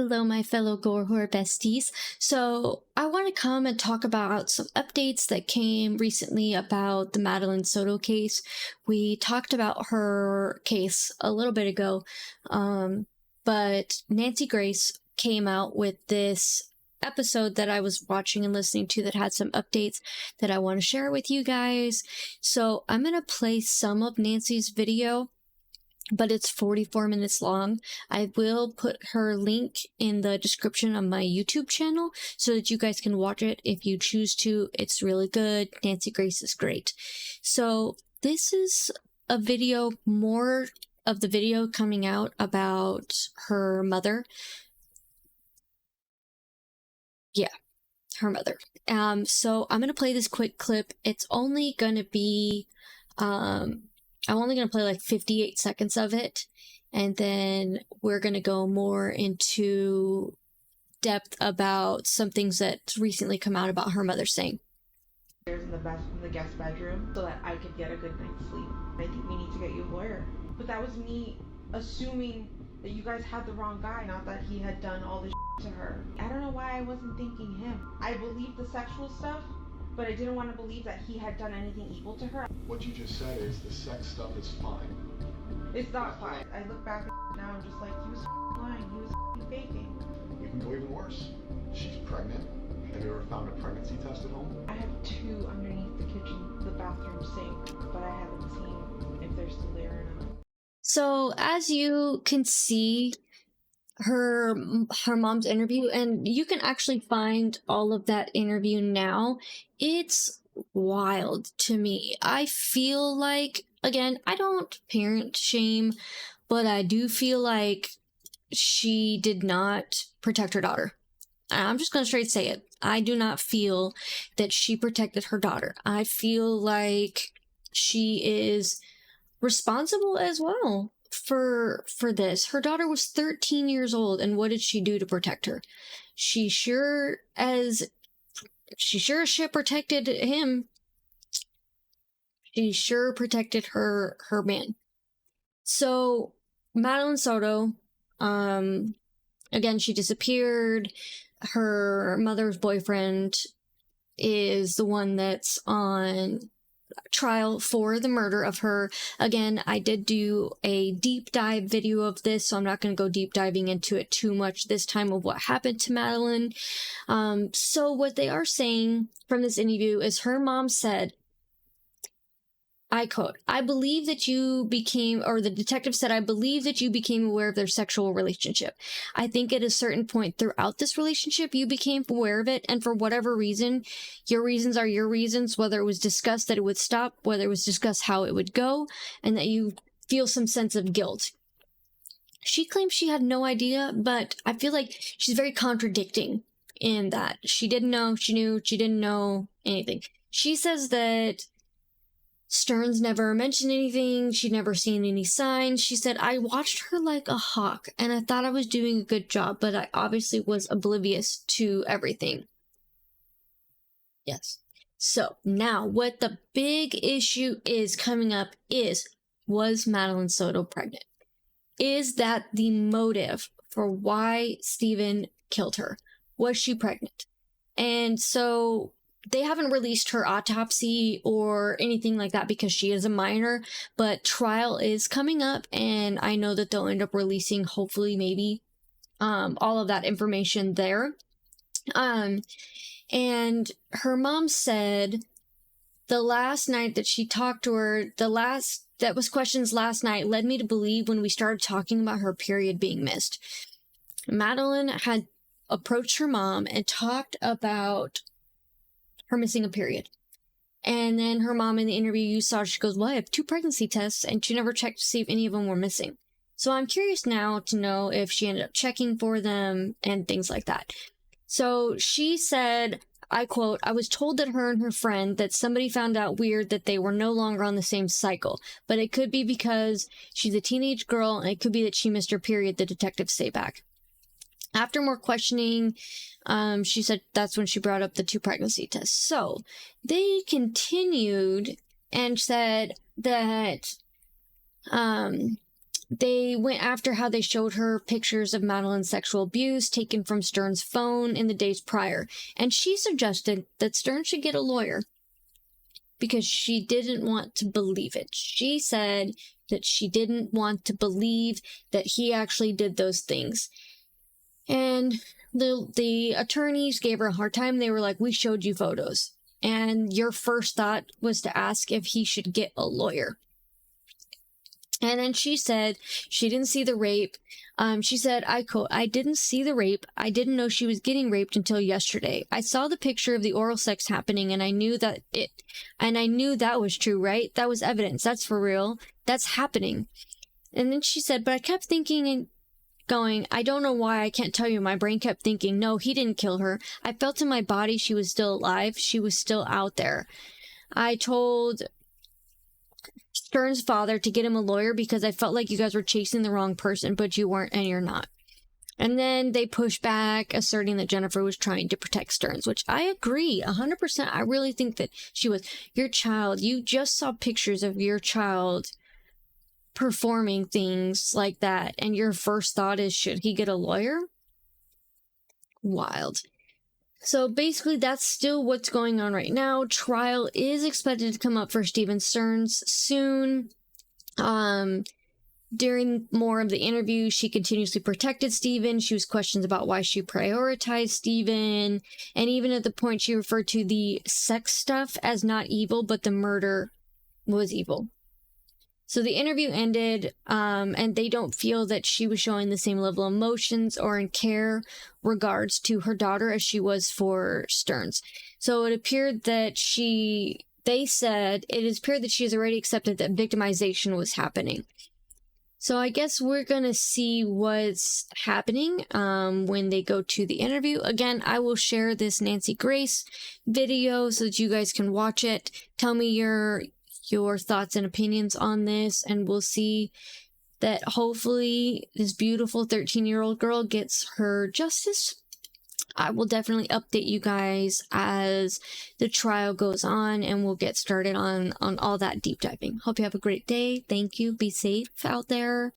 Hello, my fellow gore horror besties. So, I want to come and talk about some updates that came recently about the Madeline Soto case. We talked about her case a little bit ago, but Nancy Grace came out with this episode that I was watching and listening to that had some updates that I want to share with you guys. So, I'm going to play some of Nancy's video, but it's 44 minutes long. I will put her link in the description of my YouTube channel so that you guys can watch it if you choose to. It's really good. Nancy Grace is great. So this is a video, more of the video coming out about her mother. Yeah, her mother. So I'm going to play this quick clip. It's only going to be, I'm only going to play like 58 seconds of it, and then we're going to go more into depth about some things that recently come out about her mother saying. In the guest bedroom so that I could get a good night's sleep. I think we need to get you a lawyer. But that was me assuming that you guys had the wrong guy, not that he had done all this to her. I don't know why I wasn't thinking him. I believed the sexual stuff, but I didn't want to believe that he had done anything evil to her. What you just said is the sex stuff is fine. It's not fine. I look back at now, I'm just like, he was lying, he was faking. You can go even worse. She's pregnant. Have you ever found a pregnancy test at home? I have two underneath the bathroom sink, but I haven't seen if they're still there or not. So as you can see, her mom's interview, and you can actually find all of that interview now. It's wild to me. I feel like, again, I don't parent shame, but I do feel like she did not protect her daughter. I'm just going to straight say it. I do not feel that she protected her daughter. I feel like she is responsible as well for this. Her daughter was 13 years old, and what did she do to protect her? She sure as shit protected him. She sure protected her man. So Madeline Soto, again, she disappeared. Her mother's boyfriend is the one that's on trial for the murder of her. Again, I did do a deep dive video of this, so I'm not going to go deep diving into it too much this time of what happened to Madeline. So what they are saying from this interview is her mom said, I quote, "I believe that you became," or the detective said, "I believe that you became aware of their sexual relationship. I think at a certain point throughout this relationship, you became aware of it, and for whatever reason, your reasons are your reasons, whether it was discussed that it would stop, whether it was discussed how it would go, and that you feel some sense of guilt." She claims she had no idea, but I feel like she's very contradicting in that. She didn't know, she knew, she didn't know anything. She says that Stearns never mentioned anything. She'd never seen any signs. She said, "I watched her like a hawk, and I thought I was doing a good job, but I obviously was oblivious to everything." Yes. So now what the big issue is coming up is, was Madeline Soto pregnant? Is that the motive for why Stephen killed her? Was she pregnant? And so they haven't released her autopsy or anything like that because she is a minor, but trial is coming up, and I know that they'll end up releasing, hopefully, maybe, all of that information there. And her mom said the last night that she talked to her, that was questions last night, led me to believe when we started talking about her period being missed. Madeline had approached her mom and talked about her missing a period. And then her mom in the interview you saw, she goes, "Well, I have 2 pregnancy tests," and she never checked to see if any of them were missing. So I'm curious now to know if she ended up checking for them and things like that. So she said, I quote, "I was told that her and her friend that somebody found out weird that they were no longer on the same cycle, but it could be because she's a teenage girl, and it could be that she missed her period," the detectives say back. After more questioning, she said that's when she brought up the 2 pregnancy tests. So they continued and said that They went after how they showed her pictures of Madeline's sexual abuse taken from Stern's phone in the days prior. And she suggested that Stern should get a lawyer because she didn't want to believe it. She said that she didn't want to believe that he actually did those things. And the attorneys gave her a hard time. They were like, we showed you photos. And your first thought was to ask if he should get a lawyer. And then she said she didn't see the rape. She said, I quote, I didn't see the rape. I didn't know she was getting raped until yesterday. I saw the picture of the oral sex happening and I knew that was true, right? That was evidence. That's for real. That's happening. And then she said, but I kept thinking and going, I don't know why, I can't tell you. My brain kept thinking, no, he didn't kill her. I felt in my body she was still alive. She was still out there. I told Stern's father to get him a lawyer because I felt like you guys were chasing the wrong person, but you weren't and you're not. And then they pushed back, asserting that Jennifer was trying to protect Stearns, which I agree 100%. I really think that she was. Your child, you just saw pictures of your child performing things like that, and your first thought is, should he get a lawyer? Wild. So basically, that's still what's going on right now. Trial is expected to come up for Stephen Stearns soon. During more of the interview, she continuously protected Stephen. She was questioned about why she prioritized Stephen. And even at the point, she referred to the sex stuff as not evil, but the murder was evil. So the interview ended, and they don't feel that she was showing the same level of emotions or in care regards to her daughter as she was for Stearns. So it appeared that it appeared that she has already accepted that victimization was happening. So I guess we're going to see what's happening when they go to the interview. Again, I will share this Nancy Grace video so that you guys can watch it. Tell me your thoughts and opinions on this, and we'll see that hopefully this beautiful 13-year-old girl gets her justice. I will definitely update you guys as the trial goes on, and we'll get started on all that deep diving. Hope you have a great day. Thank you. Be safe out there.